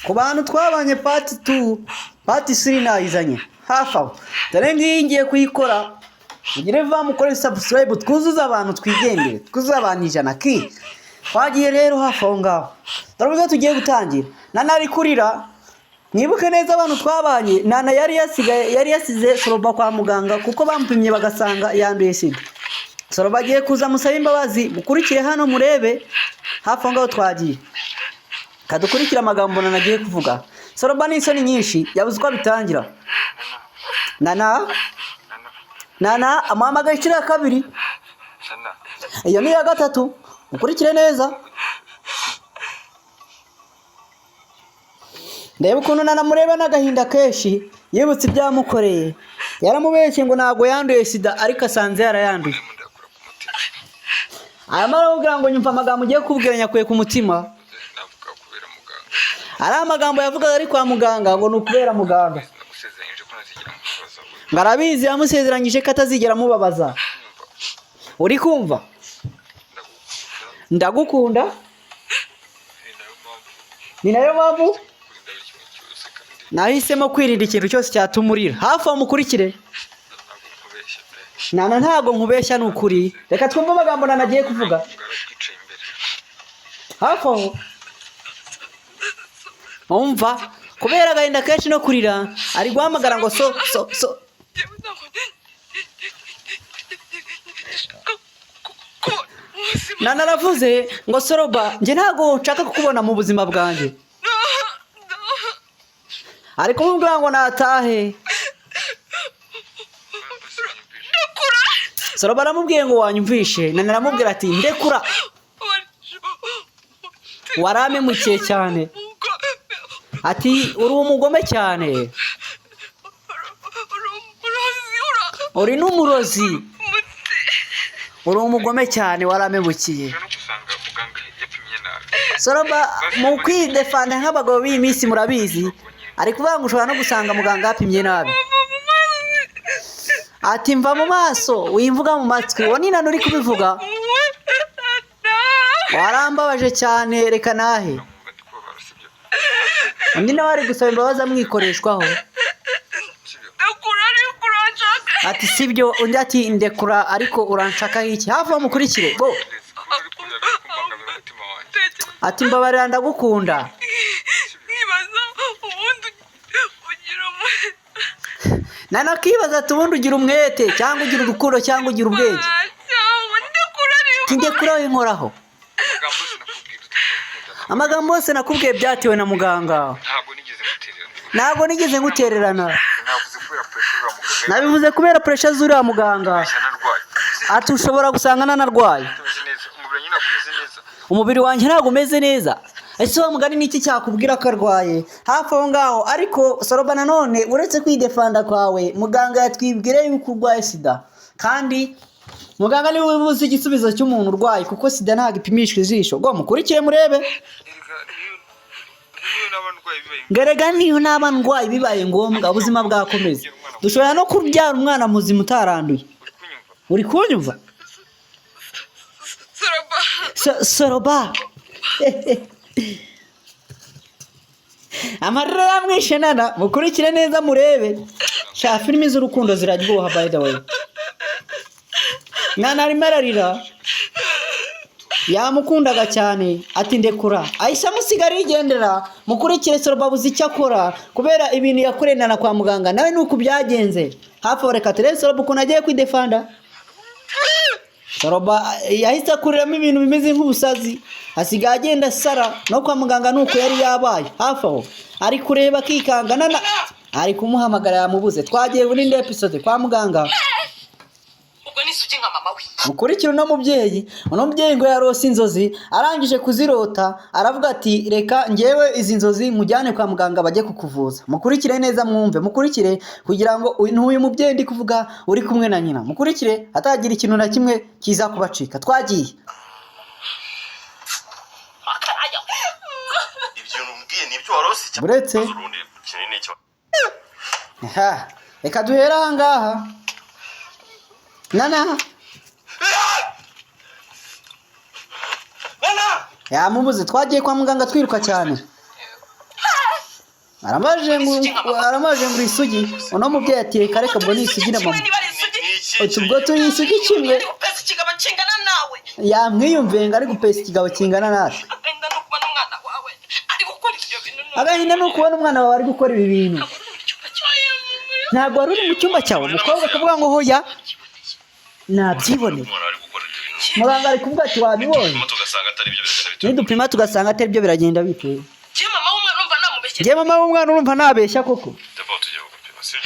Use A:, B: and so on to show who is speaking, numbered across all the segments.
A: ku bantu twabanye part 2 part 3 nayizanye hafi aho dore ngiyi ngiye kuyikora mugire va mukore subscribe twuzuza abantu twigendere twuzuza abantu 100 ki twagiye rero hafi aho ngaho dore tugiye gutangira nana ari kurira mwibuke neza abantu twabanye nana yari yasize Soroba kwa muganga kuko bampimye bagasanga yanduye sida Soroba agiye kuza musaba imbabazi mukurikire hano murebe hafi aho ngaho twagiye kadukurikira amagambo nanagiye kuvuga Soroba n'isoni nyinshi yabuze uko bitangira nana amuhamagaye inshuro ya kabiri iyo ni iya gatatu mukurikire neza ndeba ukuntu nana mureba n'agahinda kenshi yibutse ibyamukoreye yaramubeshye ngo ntago yanduye sida ariko asanze yarayanduye amara kugira ngo nyumva amagambo ugiye kubwira nyakuye ku mutima ari amagambo yavugaga ari kwa muganga ngo nukubera muganga ngarabizi yamusezeranyije ko atazigera mubabaza uri kumva ndagukunda ni nayo mpamvu nahisemo kwirinda ikintu cyose cyatumurira hafi aho mukurikire nana ntago nkubeshya n'ukuri reka twumve amagambo nanagiye kuvuga hafi aho umva kubera agahinda kenshi no kurira ari guhamagara ngo so nana aravuze ngo Soroba njye ntago nshaka kukubona mu buzima bwanjye ari kumubwira ngo natahe Soroba aramubwiye ngo wanyumvishe nana aramubwira ati ndekura waramemukiye cyane ati uri umugome cyane uri n'umurozi uri umugome cyane waramemukiye Soroba mu kwidefanda nk'abagabo b'iyi minsi murabizi ari kuvuga ngo ushobora no gusanga muganga yapimye nabi ati mva mu maso wimvuga mu matwi wo ni nani uri kubivuga warambabaje cyane reka nahe undi nawe ari gusaba imbabazi amwikoreshwaho ati sibyo undi ati ndekura ariko uranshakaho iki hafi aho mukurikire bo ati mbabarira ndagukunda nana kibaza ati ubundi ugira umwete cyangwa ugira urukundo cyangwa ugira ubwenge ndekura inkoraho amagambo yose nakubwiye byatewe na muganga ntabwo nigeze ngutererana nabivuze kubera pressure z'uriya muganga ati ushobora gusanga nanarwaye umubiri wanjye ntabwo umeze neza ese wa mugani niki cyakubwira ko arwaye hafi aho ngaho ariko Soroba nanone uretse kwidefanda kwawe muganga yatwibwire yuko urwaye sida kandi muganga niwe ubuze igisubizo cy'umuntu urwaye kuko sida ntabwo ipimishwa ijisho ngo mukurikire murebe ngerega niyo n'abandwayi bibaye ngombwa ubuzima bwakomeza dushobora no kubyara umwana muzima utaranduye uri kunyumva Soroba amarira yamwishe nana mukurikire neza murebe sha filimi z'urukundo ziraryoha by the way nana arimo ararira yamukundaga cyane ati ndekura ahise amusigara yigendera mukurikire Soroba buzi icyo akora kubera ibintu yakoreye nana kwa muganga nawe nuko byagenze hafi aho reka turebe Soroba ukuntu agiye kwidefanda Soroba yahise akuriramo ibintu bimeze nk'ubusazi asigaye agenda sara no kwa muganga nuko yari yabaye hafi aho ari kureba kikanga nana ari kumuhamagara yamubuze twagiye muri indi episode kwa muganga mukurikira uno mubyeyi ngo yarose inzozi arangije kuzirota aravuga ati reka ngewe izi nzozi mujyane kwa muganga bajye kukuvuza mukurikire neza mwumve mukurikire kugira ngo uyu mubyeyi ndi kuvuga uri kumwe na nyina mukurikire atagira ikintu na kimwe kiza kubacika twagiye
B: ibyo numbwiye nibyo warose
A: buretse reka duhera aha ngaha nana yamubuze twagiye kwa muganga twiruka cyane aramaje ngo isugi uno mubyeyi ati reka reka mbone isugi na mama utubwo turi isugi kimwe yamwiyumviye ngo ari gupesa ikigabo kingana natwe agahinda ni ukubona umwana wawe ari gukora ibi bintu ntabwo wari uri mu cyumba cyawe umukobwa akavuga ngo hoya nabyiboneye muganga ari kuvuga ati wabibonye nidupima tugasanga atari byo biragenda bitewe njye mama w'umwana urumva nabeshya koko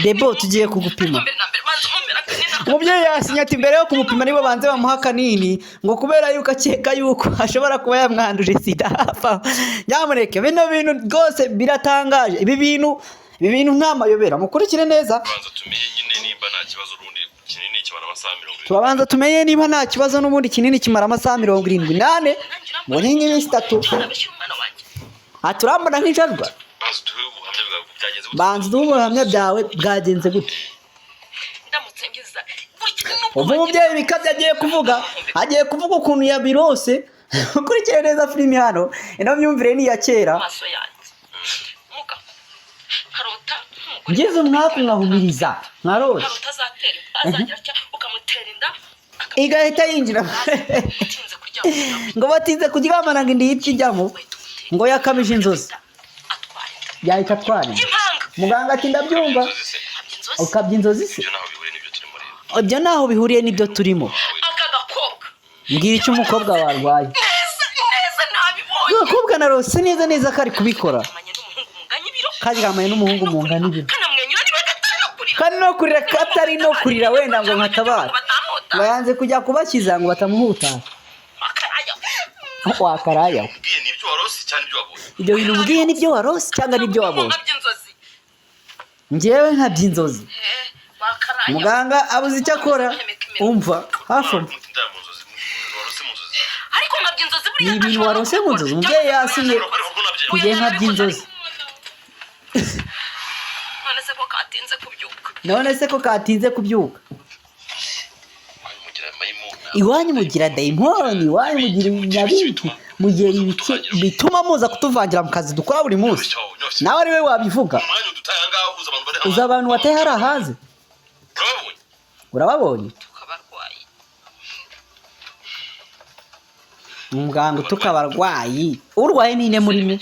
A: debo tugiye kugupima umubyeyi yasinye ati mbere yo kumupima nibo banze bamuha kanini ngo kubera yuko akeka yuko ashobora kuba yamwanduje sida nyamuneke bino bintu rwose biratangaje ibi bintu ntamayobera mukurikire neza turabanza tumenye niba nta kibazo n'ubundi kinini kimara amasaha 78 mu nkingi y'isi 3 turambona nk'ijajwa banza duhe ubuhamya byawe bwagenze gute ubu umubyeyi bikabye agiye kuvuga ukuntu yabirose ukurikire neza filimi hano ino myumvire ni iya kera ngize umwaka nkahumiriza nkarose igahita yinjira ngo batinze kuryamana ngo indi yipfa ijyamo ngo yakamije inzozi yahita atwara muganga ati ndabyumva ukabya inzozi se ibyo ntaho bihuriye n'ibyo turimo mbwira icyo umukobwa warwaye umukobwa narose neza ko ari kubikora karyamanye n'umuhungu mungana ibiro kandi no kurira katari no kurira wenda ngo nkatabara ngo yanze kujya kubakiza ngo batamuhuta wakaraya ibyo bintu ubwiye nibyo warose cyangwa nibyo wabonye njyewe nkabya inzozi muganga abuze icyo akora umva hafi ni ibintu warose mu nzozi umubyeyi yasinye kugiye nkabya inzozi none se ko katinze kubyuka iwanyu mugira dayimoni iwanyu mugira inyabiki mugira ibiki bituma muza kutuvangira mu kazi dukora buri munsi nawe ari we wabivuga uzi abantu bateye hari ahaze urababonye umuganga utuka abarwayi urwaye nine muri mwe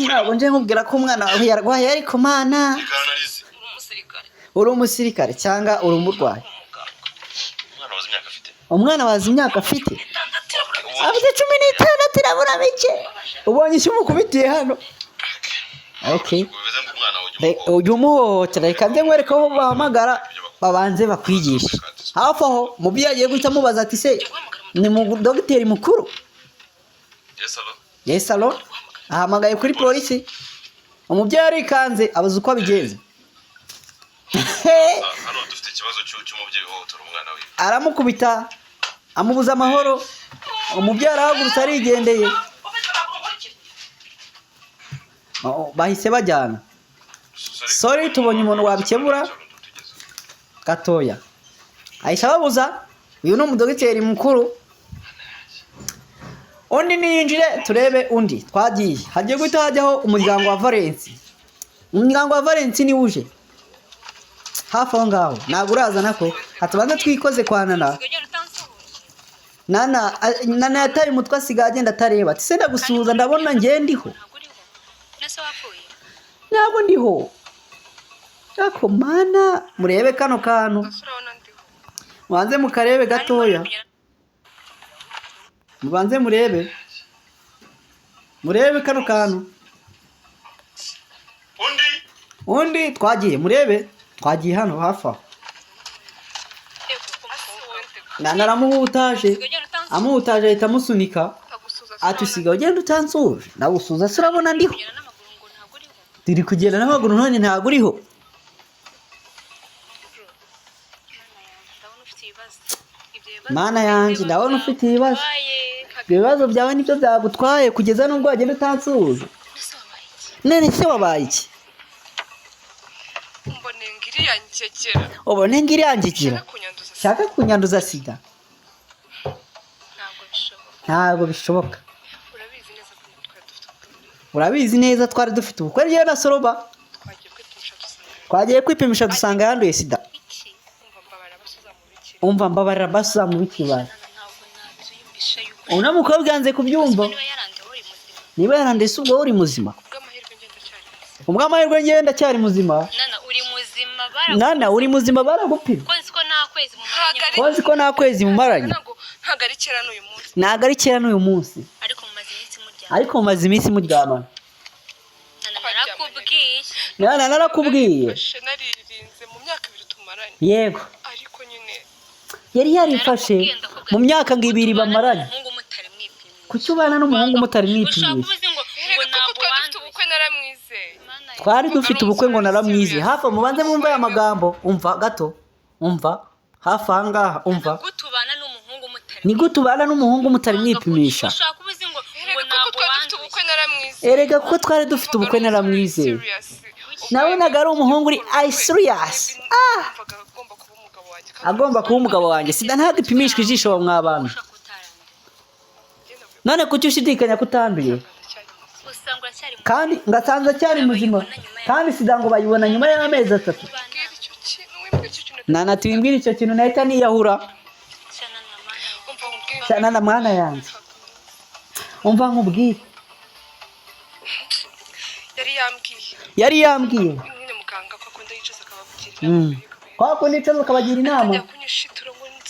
A: ntabwo nje nkubwira ko umwana wawe yarwaye ariko mana uri umusirikare cyangwa uri umurwayi umwana wazi imyaka afite 16 irabura bike ubonye icyo umukubitiye hano okay uyu muhohotera reka nze nkwereke aho bahamagara babanze bakwigisha hafi aho mubyeyi agiye guhita amubaza ati se ni mu dogiteri mukuru yes alo ahamagaye kuri polisi umubyeyi arikanze abaza uko abigenza aramukubita amubuza amahoro umubyeyi arahagurutse arigendeye bahise bajyana sorry tubonye umuntu wabikemura gatoya ahise ababuza uyu ni umudogiteri mukuru undi niyinjire turebe undi twagiye hagiye guhita hajyaho umuryango wa Valence umuryango wa Valence ni uje hafi aho ngaho ntabwo uraza nako hatubanza twikoze kwa nana yataye umutwe asigaye agenda atareba ati se ndagusuhuza ndabona njye ndiho ntabwo ndiho ako mana murebe kano kantu mubanze mukarebe gatoya mubanze murebe kano kantu undi twagiye murebe twagiye hano hafi aho naramuhutaje amuhutaje ahita amusunika ati usigaye ugenda utansuje nagusuza se urabona ndiho turi kugenda n'amaguru none ntabwo uriho mana yanjye ndabona ufite ibibazo ibibazo byawe nibyo byagutwaye kugeza n'ubwo wagenda utansuje none se wabaye iki ubone ngiriyangekera shaka kunyanduza sida ntabwo bishoboka urabizi neza twari dufite ubukwe rero na Soroba twagiye kwipimisha dusanga yanduye sida. Umva mbabarira basuza mu bikibara. Una mukobwa yanze kubyumva. Niba yarandese ubwo uri muzima. Ubwo amahirwe ngenda cyari muzima. Nana uri muzima baragupima. Konzi ko nta kwezi mumaranye. Ntago ari kera n'uyu munsi. Ariko mumaze iminsi muryamana. Nana narakubwiye. Yego. Yari yarifashe mu myaka ngo 2 bamaranye. Kuki ubana n'umuhungu mutari mwipimisha? Twari dufite ubukwe ngo naramwize. Hafi mubanze mwumva aya magambo. Umva gato. Umva. Hafi ahangaha umva. Ni gute ubana n'umuhungu mutari mwipimisha? Erega kuko twari dufite ubukwe naramwize. Nabonaga ari umuhungu uri serious. Agomba kuba umugabo wanjye. Sida ntabwo ipimishwa ijisho mw'abantu. None kuki ushidikanya kutanduye? Kandi ngasanze cyari muzima. Kandi sida ngo bayibona nyuma y'amezi 3. Nana timbwira icyo kintu nahita niyahura. Cyana na mwana yanjye. Umva nkubwiye. Yari yambwiye. Kwako nicaza akabagira inama.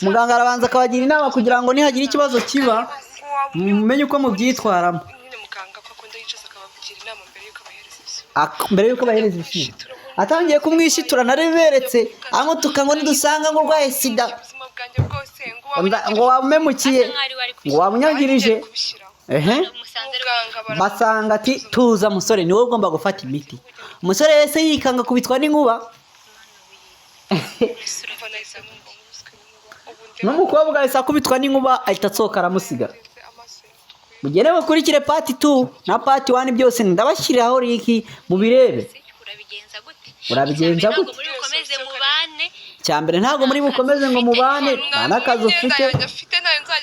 A: Muganga arabanza akabagira inama kugira ngo nihagira ikibazo kiba mumenye uko mubyitwaramo. Mbere yuko bahereza ibishimbo. Atangiye kumwishitura nareberetse ango tukango nidusanga ngo rwaye sida. Ngo wamemukiye ngo wamunyagirije. Basanga ati tuza musore niwe ugomba gufata imiti. Umusore wese yikanga kubitwa n'inkuba. N'umukobwa wese akubitwa n'inkuba ahita atsoka aramusiga. Mugere bakurikire part 2 na part 1 byose ndabashyiraho link mu birebe. Urabigenza gute? Cyambere ntago muri bukomeze ngo mubane nta kazi ufite.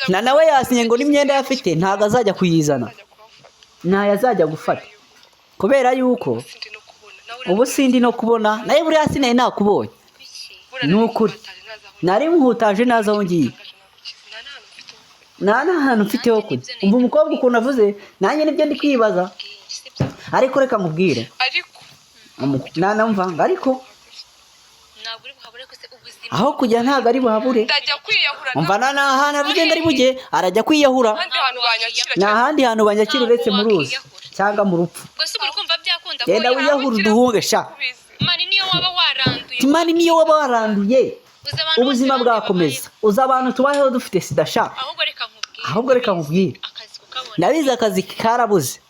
A: Na nawe yasinye ngo n'imyenda yafite ntago azajya kuyizana. Nta yazajya gufata. Kubera yuko ubu sindi no kubona naye buri hasi naye nakubonye. Nukuri. Nari muhutaje naza wongiye. Nana hano mfite ho kujya. Umva umukobwa ukuntu avuze nanjye nibyo ndi kwibaza. Ariko reka nkubwire. Nana mva ariko aho kujya ntago ari buhabure. Umva nana hana rugenda ari bujye arajya kwiyahura. N'ahandi hantu banyakira uretse mu ruzi cyangwa mu rupfu. Yenda wiyahura duhunge sha. Imani niyo waba waranduye. Ubuzima bwakomeza. Uza abantu tubayeho dufite sida sha. Ahubwo reka nkubwire. Nabize akazi karabuze.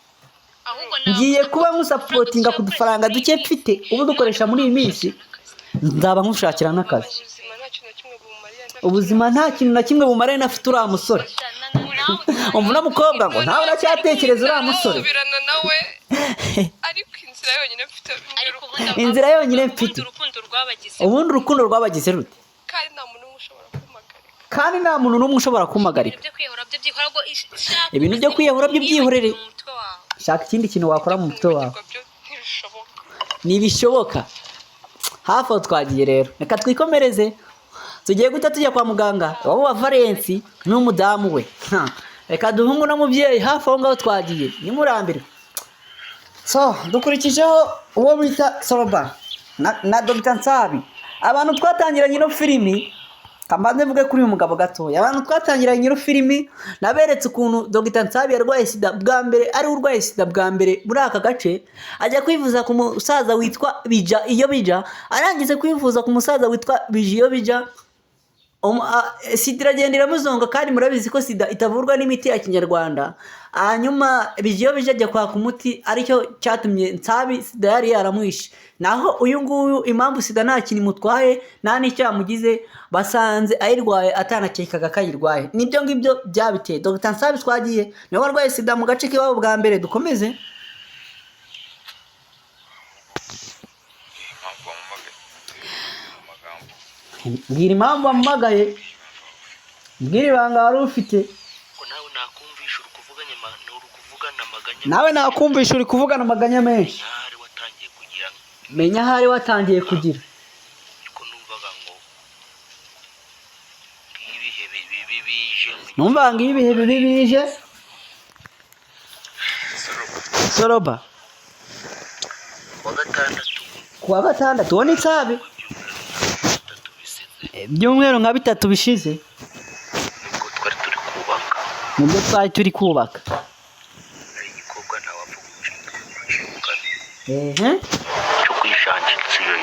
A: Ngiye kuba nkusapotinga ku dufaranga duke mfite ubu dukoresha muri iyi minsi. Nzaba nkushakira n'akazi. Ubuzima nta kintu na kimwe bumare nafite uriya musore. Umva n'umukobwa ngo ntawe uracyatekereza uriya musore. Inzira yonyine mfite. Ubundi urukundo rwabagize rute? Kandi nta muntu n'umwe ushobora kumagarika. Ibintu byo kwiyahura byo byihorere. Shaka ikindi kintu wakora mu mutwe wawe. Nibishoboka. Hafi aho twagiye rero. Reka twikomereze. Tugiye guta tujya kwa muganga. Wabo wa Valence n'umudamu we. Reka duhungu n'umubyeyi hafi aho ngaho twagiye. Nimurambire. So, dukurikijeho uwo bita Soroba na Dr. Nsabi. Abantu twatangiranye no filimi kambanze mvuge kuri uyu mugabo gatoya. Abantu twatangiranye no filimi naberetse ukuntu Dr. Nsabi yarwaye sida bwa mbere ari urwaye sida bwa mbere muri aka gace ajya kwivuza ku musaza witwa Bija iyo Bija arangize kwivuza ku musaza witwa Bija iyo Bija sida iragenda iramuzonga kandi murabizi ko sida itavurwa n'imiti ya kinyarwanda. Hanyuma Bija iyo Bija ajya kwaka umuti aricyo cyatumye Nsabi sida yari yaramwishe. Naho uyu nguyu impamvu sida nta kintu mutwaye nta n'icyamugize basanze ayirwaye atanakekaga kayirwaye. Nibyo ngibyo byabiteye. Dr. Nsabi twagiye niwe warwaye sida mu gace k'iwabo bwa mbere. Dukomeze. Mbwira impamvu wamumagaye. Mbwira ibanga wari ufite.
B: Ko nawe nakumvisha uri kuvuga nyuma uri kuvuga namaganya
A: nawe nakumvisha uri kuvugana amaganya menshi. Menya ahari watangiye kugira. Numva ngo ibihe bibi bije. Soroba. Kuwa gatandatu woni tsabe. Byumwero nka bitatu bishize. Nibwo twari turi kubaka.
B: cyo kwishangitsiyo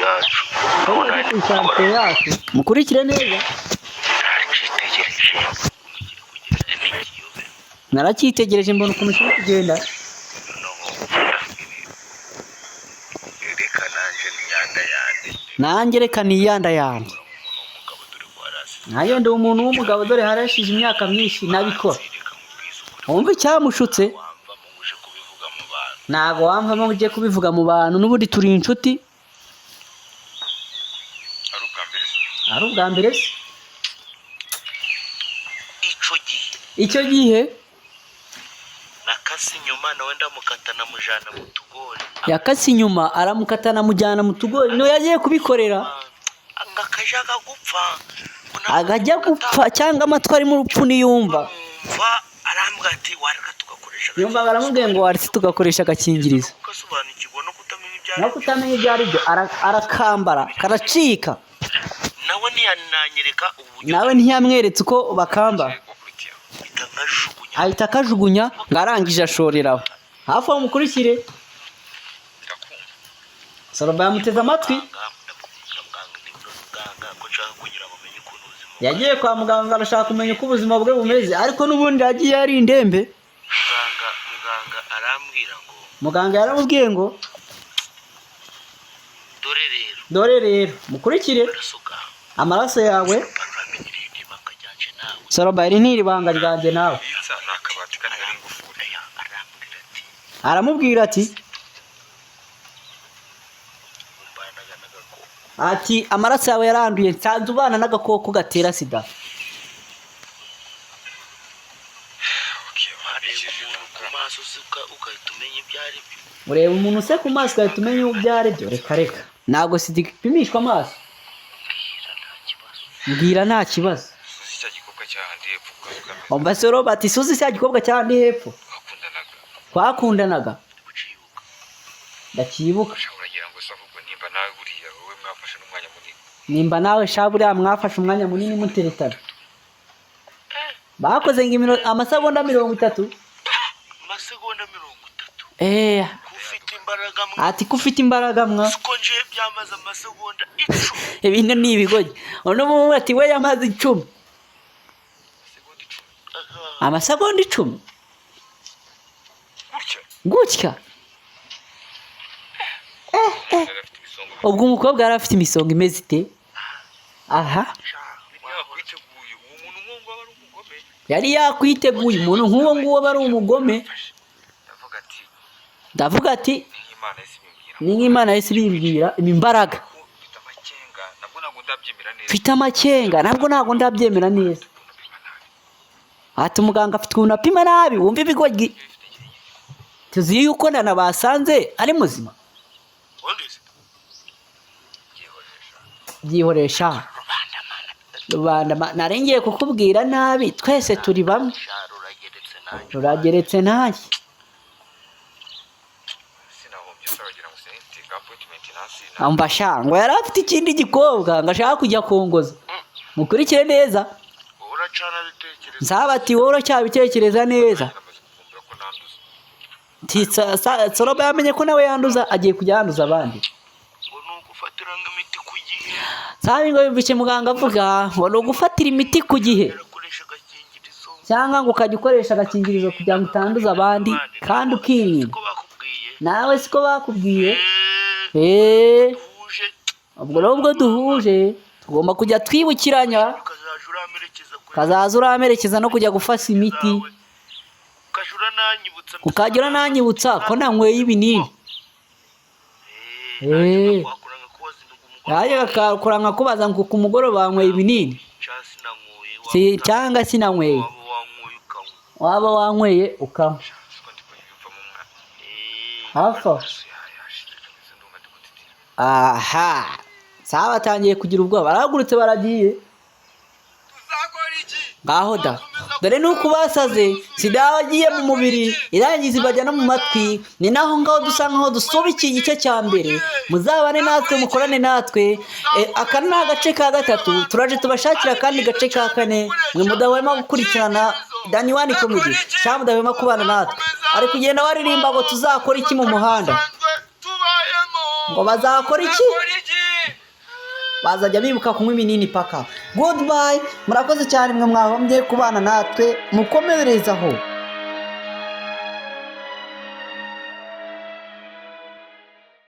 B: yacu
A: mukurikire neza. Naracyitegereje mbona ukuntu kiri kugenda. Nanjye reka niyanda yanjye. Nayo ndi umuntu w'umugabo dore harashije imyaka myinshi nabikora. Wumva icyamushutse? Nago wamvamo uje kubivuga mu bantu n'ubundi turi inshuti. Ari ubwa mbere se? Icyo gihe
B: nakasi nyuma nawe ndamukatana mujana mu tugori.
A: Yakasi nyuma aramukatana mujana mu tugori no yagiye kubikorera.
B: Ngakajaga gupfa.
A: Agajya gupfa cyangwa amatwari mu rupfu niyumva.
B: Arambwa ati wareka tugakoresha.
A: Yumva baramubwiye ngo waretse tugakoresha agakingirizo. No kutamenya ibyo ari byo arakambara karacika. Nawe ntiyamweretse uko bakamba. Ahita akajugunya ngarangije ashoreraho. Hafi aho mukurikire. Soroba yamuteze amatwi. Yagiye kwa muganga arashaka kumenya uko ubuzima bwe bumeze ariko nubundi yagiye ari indembe.
B: Muganga arambwira ngo.
A: Muganga yaramubwiye ngo dore rero mukurikire amaraso yawe. Soroba iri ntiribanga ryanjye nawe. Aramubwira ati amaraso yawe yaranduye nsanze ubana n'agakoko gatera sida. Ureba umuntu se ku maso ugahita umenya ibyo ari byo. Reka ntabwo sida ipimishwa amaso. Mbwira nta kibazo. Omba Soroba ati suzi cya gikobwa cyandi hepfo twakundanaga. Ndakibuka. Nimba nawe shaburiya mwafashe umwanya munini muteretana. Bakoze ngo amasegonda 30.
B: Amasegonda 30. Kufite imbaraga mwa.
A: Ati kufite imbaraga mwa.
B: Sikonje byamaze amasegonda 10.
A: Ibintu ni ibigoye. Ono mu ati we yamaze 10. Amasegonda 10. Gutya. Ubwo umukobwa yari afite imisonga imeze ite? Aha. Yari yakwiteguye umuntu nk'uwo nguwo bari umugome. Ndavuga ati ni nk'Imana yese bimbwira imbaraga. Mfite amakenga ntabwo ndabyemera neza. Ati umuganga afite ukuntu apima nabi wumva ibigogi. Tuzi yuko nana basanze ari muzima. Gihoresha. Rubanda narengeye kukubwira nabi twese turi bamwe. Rurageretse naye. Ambasha ngo yari afite ikindi gikobwa ngashaka kujya kongoza. Mukurikire neza. Nzabati wowe cyabitekereza neza. Soroba yamenye ko nawe yanduza agiye kujya yanduza abandi. Sabi ngo yumvise muganga avuga ngo no gufatira imiti ku gihe. Cyangwa ngo ukajya ukoresha agakingirizo kugira ngo utanduza abandi kandi ukirinda. Nawe siko bakubwiye. Ubwo nubwo duhuje tugomba kujya twibukiranya. Kazaza uramerekeza no kujya gufasa imiti. Ukajya nanyibutsa ko nanyweye ibinini. Yaje akakuranga kubaza ngo ku mugoroba banyweye ibinini. Cyangwa sinanyweye. Waba wanyweye ukanywa. hafi aho. Aha sawa batangiye kugira ubwoba barahagurutse baragiye ngaho da dore nuko basaze sida wagiye mu mubiri irangiza ibajya no mu matwi ni naho ngaho dusa nkaho dusobikiye igice cya mbere muzabane natwe mukorane natwe aka ni agace ka gatatu turaje tubashakira kandi gace ka kane mwe mudahwema gukurikirana Dani One Comedy cyangwa mudahwema kubana natwe ari kugenda waririmba ngo tuzakora iki mu muhanda ngo bazakora iki bazajya bibuka kunywa ibinini paka. Goodbye, murakoze cyane mwe mwahombye kubana natwe mukomerezaho.